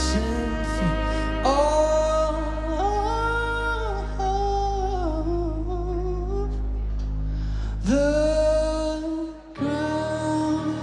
touching feet. Oh, the ground.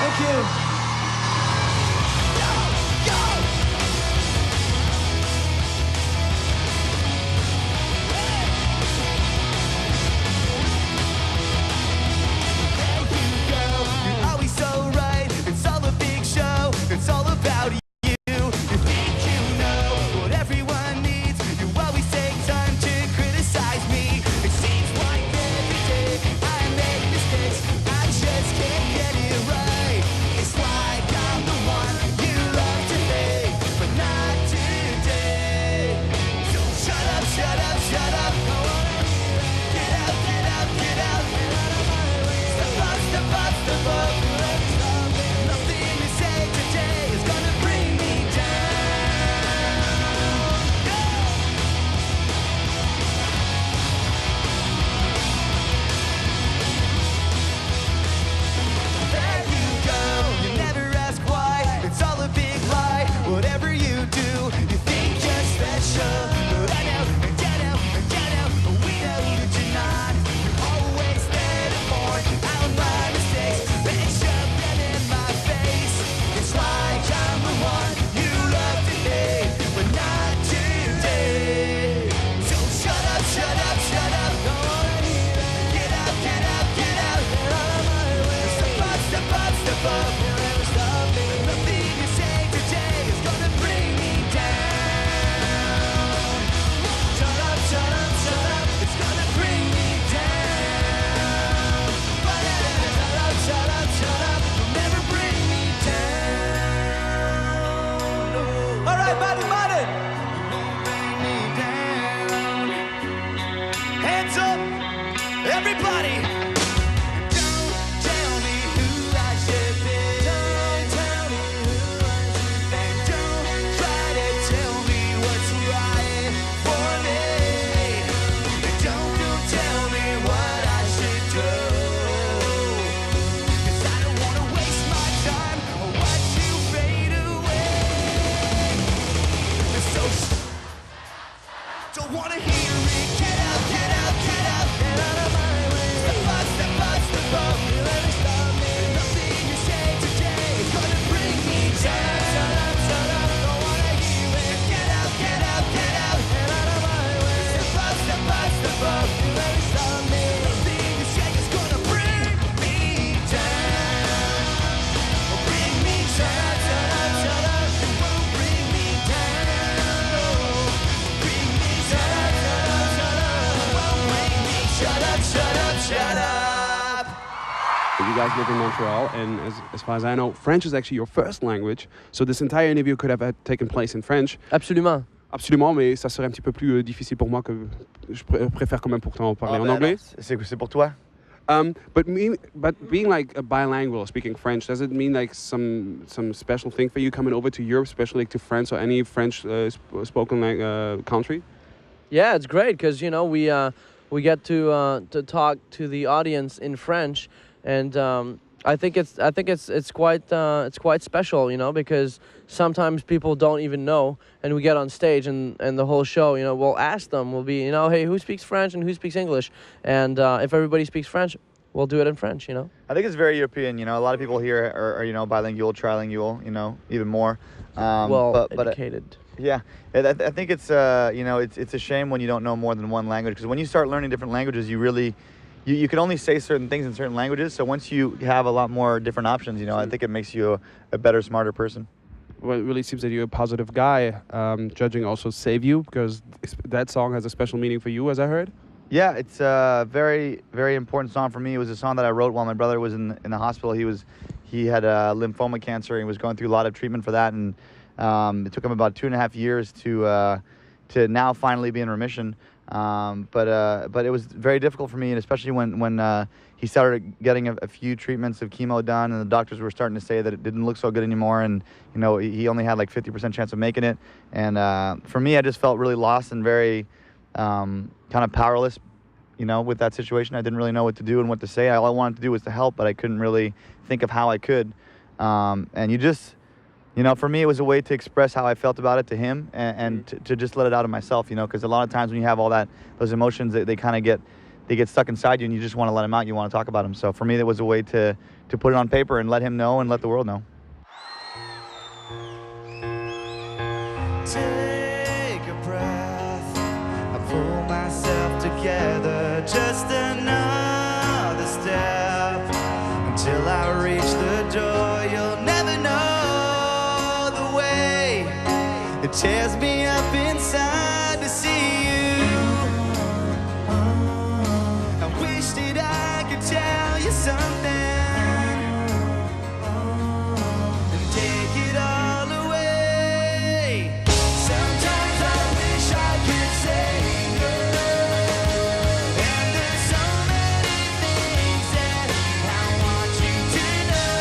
Thank you. It's all about you. You think you know what everyone needs. You always take time to criticize me. It seems like every day I make mistakes. I just can't get it right. It's like I'm the one you love to hate, but not today. So shut up, shut up, shut up. Get out, get out, get out. Step up, step up, step up. Nothing to say today is gonna bring me down. There you go. You never ask why. It's all a big lie. Whatever you do, you think you're special. But I know, and you know, and you know, we know that you're not. You're always there to point out my mistakes. And shove them in my face. It's like I'm the one you love to hate, but not today. So shut up, shut up, shut up. Get out, get out, get out. Step up, step up, step up. Nothing you say today is gonna bring me down. Shut up, shut up, shut up. It's gonna bring me down. Shut up, shut up, shut up. You'll never bring me down. All right, Martin, Martin. Bring me down. Hands up, everybody. Don't tell me who I should be. Don't tell me who I should be. And don't try to tell me what's right for me. And don't tell me what I should do. 'Cause I don't wanna waste my time or watch you fade away. So don't wanna hear it. Get out, get out, get out, get out of my way. Step up, step up, step up. You never stop me. Nothing you say today is gonna bring me down. Shut up, shut up. Don't wanna hear it. Get out, get out, get out, get out of my way. Step up, step up, step up. You never stop me. Nothing you say is gonna bring me down. Bring me down. Shut up, shut up. You won't bring me down. Bring me down. Shut up, shut up, shut up. You won't bring me. Shut up, shut up, shut up. You guys live in Montreal, and as far as I know, French is actually your first language. So this entire interview could have taken place in French. Absolument. Absolument, mais ça serait un petit peu plus difficile pour moi que je préfère quand même pourtant parler en anglais. C'est pour toi? But being like a bilingual, speaking French, does it mean like some special thing for you coming over to Europe, especially like to France or any French spoken country? Yeah, it's great because we get to talk to the audience in French, and I think it's quite special, because sometimes people don't even know, and we get on stage and the whole show, we'll ask them, we'll be, hey, who speaks French and who speaks English, and if everybody speaks French, we'll do it in French. I think it's very European. A lot of people here are bilingual, trilingual, even more. Educated. Yeah, I think it's it's a shame when you don't know more than one language, because when you start learning different languages, you can only say certain things in certain languages. So once you have a lot more different options, I think it makes you a better, smarter person. Well, it really seems that you're a positive guy. Judging also Save You, because that song has a special meaning for you, as I heard. Yeah, it's a very, very important song for me. It was a song that I wrote while my brother was in the hospital. He had lymphoma cancer, and he was going through a lot of treatment for that, and it took him about 2.5 years to now finally be in remission. But it was very difficult for me, and especially when he started getting a few treatments of chemo done, and the doctors were starting to say that it didn't look so good anymore, and he only had like 50% chance of making it. And for me, I just felt really lost and very kind of powerless, with that situation. I didn't really know what to do and what to say. All I wanted to do was to help, but I couldn't really think of how I could. And you just, for me, it was a way to express how I felt about it to him and to just let it out of myself, because a lot of times when you have all those emotions, they kind of get stuck inside you and you just want to let them out. You want to talk about them. So for me, that was a way to put it on paper and let him know and let the world know. Take a breath, I pull myself together, just another step until I reach the door. You'll never know the way it tears me up inside to see you. I wish that I could tell you something and take it all away. Sometimes I wish I could save you, and there's so many things that I want you to know.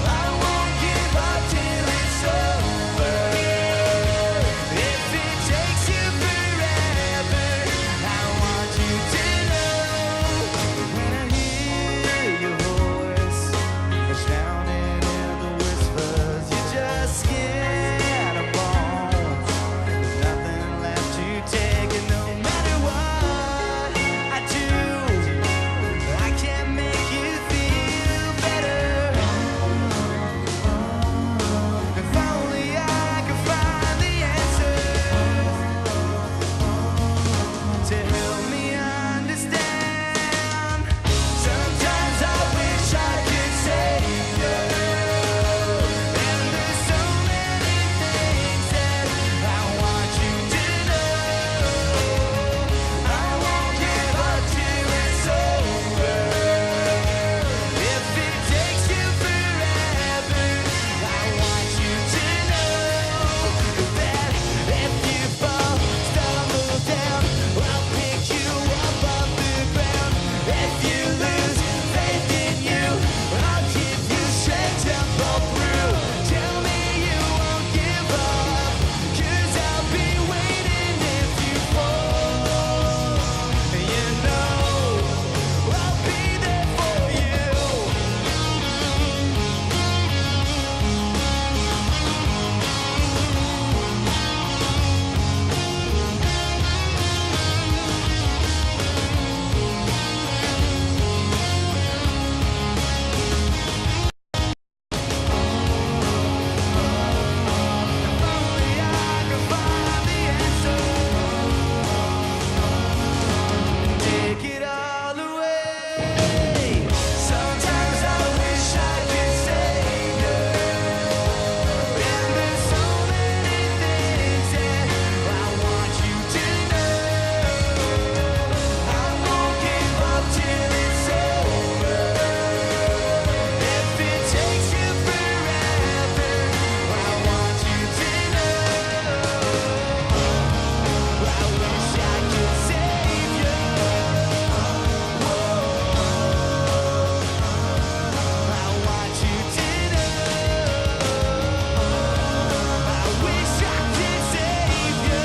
I won't give up till it's over. If it takes you forever, I want you to know. When I hear your voice, it's drowning in the whispers. You just skin and bones. There's nothing left to take, and no matter what I do, I can't make you feel better. If only I could find the answer to help me understand. Sometimes I wish I could save you, and there's so many things that I want you to know. I won't give up till it's over. If it takes you forever, I want you to know that if you fall, stumble down, I'll pick you up off the ground. If you lose faith in you, I'll give you strength to pull through. Tell me you won't give up, 'cause I'll be waiting if you fall. You know I'll be there for you. Only I can find the answer. Take it all away. Sometimes I wish I could save you, and there's so many things that I want you to know. I won't give up till it's over. If it takes you forever, I want you to know. I wish I could save you. I want you to know. I wish I could save you.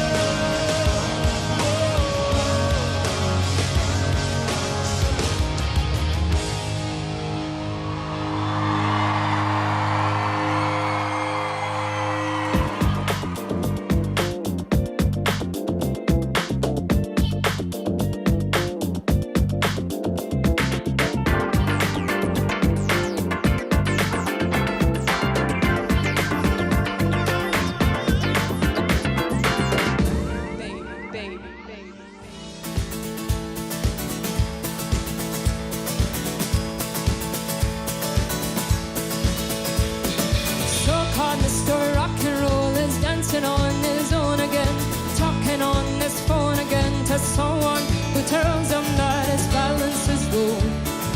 So caught Mr. Rock and Roll is dancing on his own again, talking on his phone again to someone who tells him that his balance is low.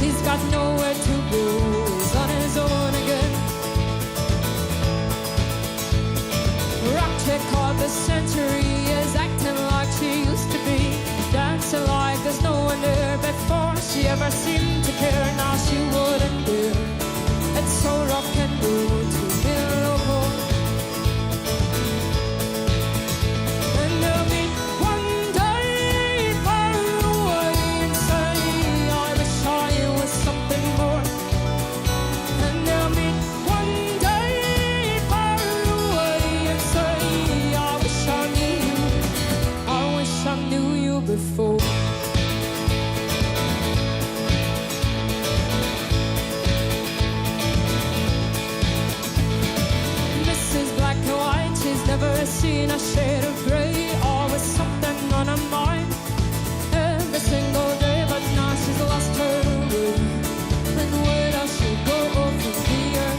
He's got nowhere to go, he's on his own again. Rock chick of the century is acting like she used to be, dancing like there's no one there before she ever seemed to care. Now she wouldn't dare. It's so rock and roll to be local. And they'll meet one day far away and say, I wish I was something more. And seen a shade of gray, always something on her mind. Every single day, but now she's lost her way. And where does she go from here?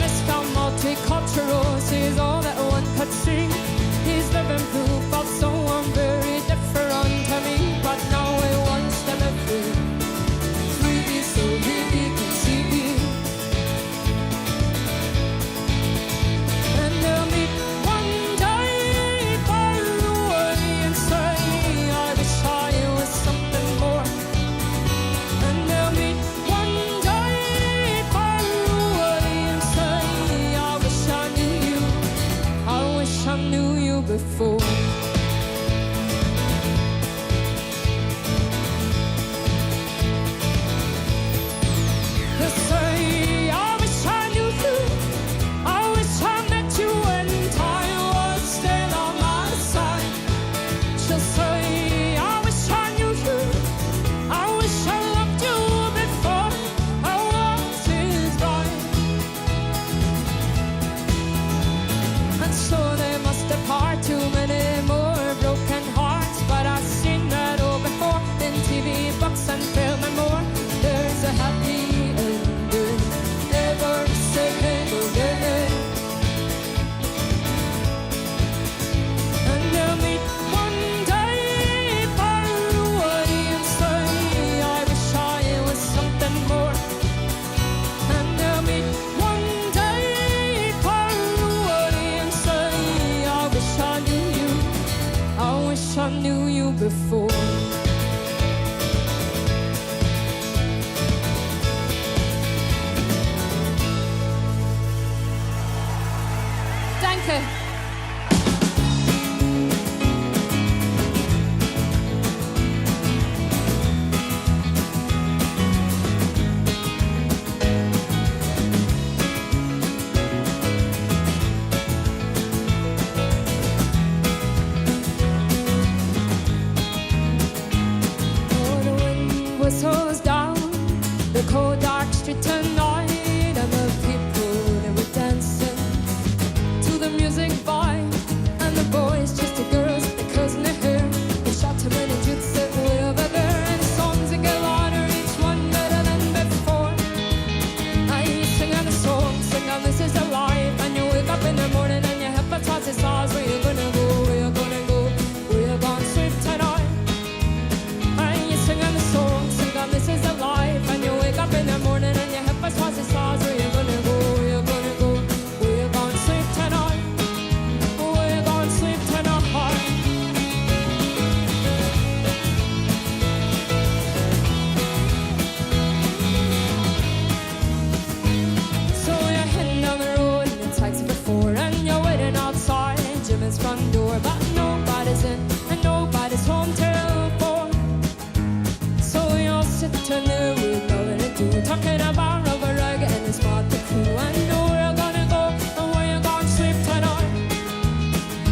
Mr. Multicultural sees all that one could see. He's living proof of someone very different to me, but now he wants them free. Free so he can see. And they'll meet one day far away and say, I wish I was something more. And they'll meet one day far away and say, I wish I knew you. I wish I knew you before. They say, I wish I knew you. I wish I met you when time was still on my side. She'll say, I wish I knew you. I wish I loved you before I was his bride. And so they must have part too many more broken hearts, but I've seen that all before in TV, books and film and more. There's a happy ending every single day. And they'll meet one day far away and say, I wish I was something more. And they'll meet one day far away and say, I wish I knew you. I wish I knew you before. Danke. Oh, the wind whistles down the cold dark street tonight, and the people they were dancing to the music vibe, and the boys just the girls they couldn't hear. They shout to many dudes that way over there, and songs that get louder, each one better than before. I sing on a song, sing on this is a life, and you wake up in the morning and you have a toss of stars. Where you gonna go? Where you gonna go? Where you gonna sleep tonight? And you sing on the song, sing on this is a life, and you wake up in the morning and you have a toss of stars. Where you gonna go? Where you gonna go? Where you gonna sleep tonight? Where you gonna sleep tonight? So you're heading down the road in a taxi before, and you're waiting outside Jimmy's front door, but nobody's in and nobody's home till 4. So you're sitting there with nothing to do, talking about Rubber Rag and his the crew, and where you gonna go and where you gonna sleep tonight?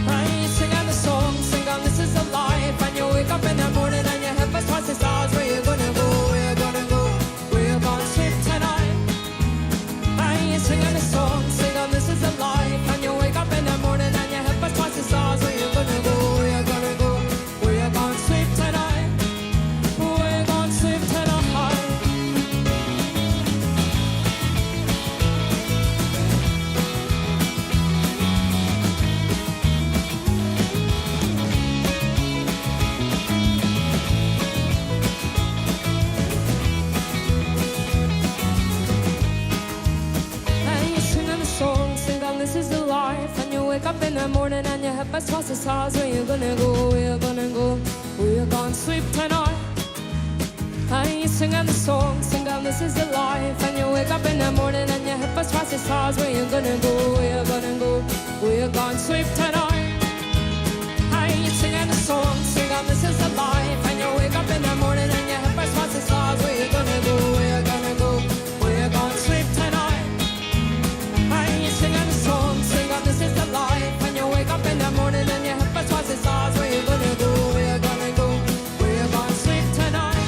And you sing on the song, sing on this is a life, and you wake up in the morning and you have a toss of stars. Where you gonna go? Where you gonna go? Where you gonna sleep tonight? And you sing on the song, sing on this is a life, and you wake up in the morning and you have a toss of stars. Where you gonna go? Where you gonna go? Where you gonna sleep tonight? Where you gonna sleep tonight? And you sing on the song, sing on this is the life, and you wake up in the morning and you have a toss of stars. Where you gonna go? Where you gonna go? Where you gonna sleep tonight? And you sing on the song, sing on this is the life, and you wake up in the morning and you have a toss of stars. Where you gonna go? Where you gonna go? Where you gonna sleep tonight? And you sing on the song, sing on this is the life, and you wake up in the morning and you have a toss of stars. Where you gonna go? Where you gonna go? Where you gonna sleep tonight? And you sing on the song, sing on this is the life, and you wake up in the morning and you have a toss of stars. Where you gonna go? Where you gonna go? Where you gonna sleep tonight?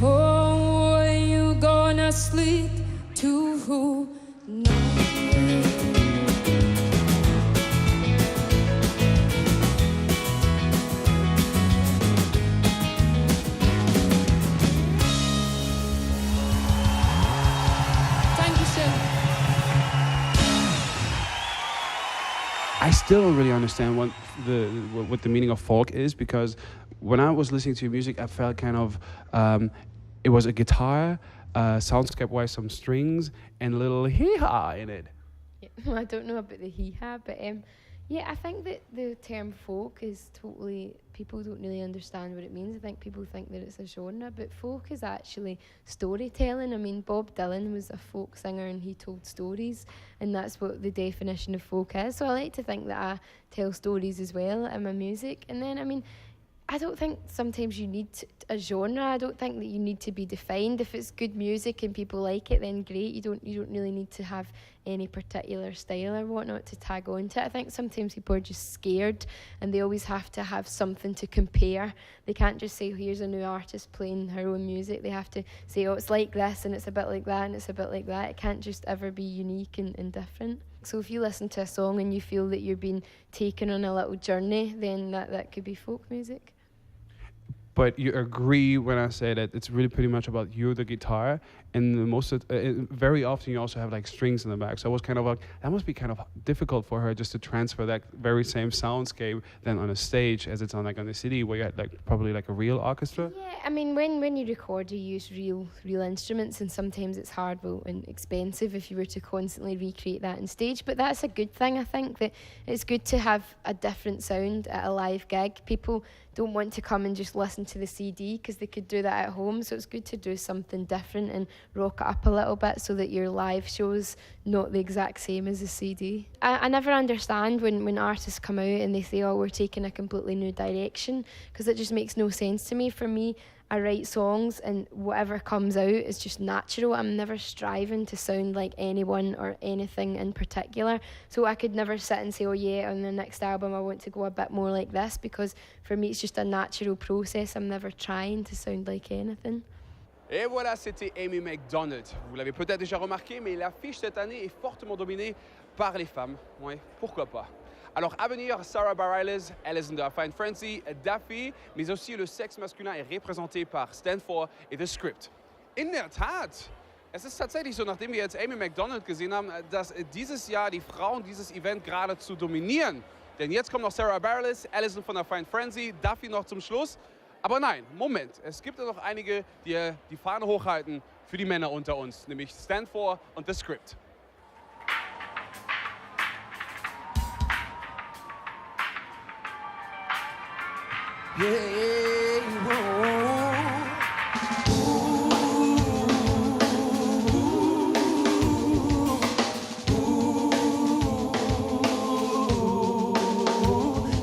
Oh, where you gonna sleep tonight? still don't really understand what the meaning of folk is, because when I was listening to your music, I felt kind of it was a guitar, soundscape-wise some strings, and a little hee-haw in it. I don't know about the hee-haw, but yeah, I think that the term folk is totally, people don't really understand what it means. I think people think that it's a genre, but folk is actually storytelling. I mean, Bob Dylan was a folk singer and he told stories, and that's what the definition of folk is. So I like to think that I tell stories as well in my music. And then, I mean, I don't think sometimes you need a genre. I don't think that you need to be defined. If it's good music and people like it, then great. You don't really need to have any particular style or whatnot to tag on to it. I think sometimes people are just scared and they always have to have something to compare. They can't just say, here's a new artist playing her own music. They have to say, oh, it's like this and it's a bit like that and it's a bit like that. It can't just ever be unique and different. So if you listen to a song and you feel that you're being taken on a little journey, then that could be folk music. But you agree when I say that it's really pretty much about you, the guitar, and very often you also have like strings in the back. So I was kind of like, that must be kind of difficult for her just to transfer that very same soundscape then on a stage as it's on like on the CD where you had like probably like a real orchestra. Yeah, I mean when you record, you use real instruments, and sometimes it's hard and expensive if you were to constantly recreate that on stage. But that's a good thing. I think that it's good to have a different sound at a live gig. People don't want to come and just listen to the CD because they could do that at home. So it's good to do something different and rock it up a little bit so that your live show's not the exact same as the CD. I never understand when artists come out and they say, oh, we're taking a completely new direction, because it just makes no sense to me. For me, I write songs and whatever comes out is just natural. I'm never striving to sound like anyone or anything in particular. So I could never sit and say, oh yeah, on the next album I want to go a bit more like this, because for me it's just a natural process. I'm never trying to sound like anything. Et voilà, c'était Amy Macdonald. Vous l'avez peut-être déjà remarqué, mais l'affiche cette année est fortement dominée par les femmes. Ouais, pourquoi pas. Alors, à venir, Sarah Bareilles, Alison de Fine Frenzy, Daffy, mais aussi le sexe masculin est repräsentiert par Stand4 et The Script. In der Tat, es ist tatsächlich so, nachdem wir jetzt Amy Macdonald gesehen haben, dass dieses Jahr die Frauen dieses Event geradezu dominieren. Denn jetzt kommt noch Sarah Bareilles, Alison von der Fine Frenzy, Daffy noch zum Schluss. Aber nein, Moment, es gibt ja noch einige, die die Fahne hochhalten für die Männer unter uns, nämlich Stand4 und The Script.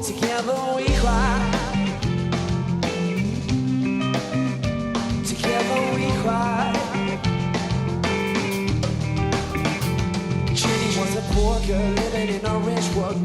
Together we cry. Together we cry. Judy was a poor girl living in a rich world.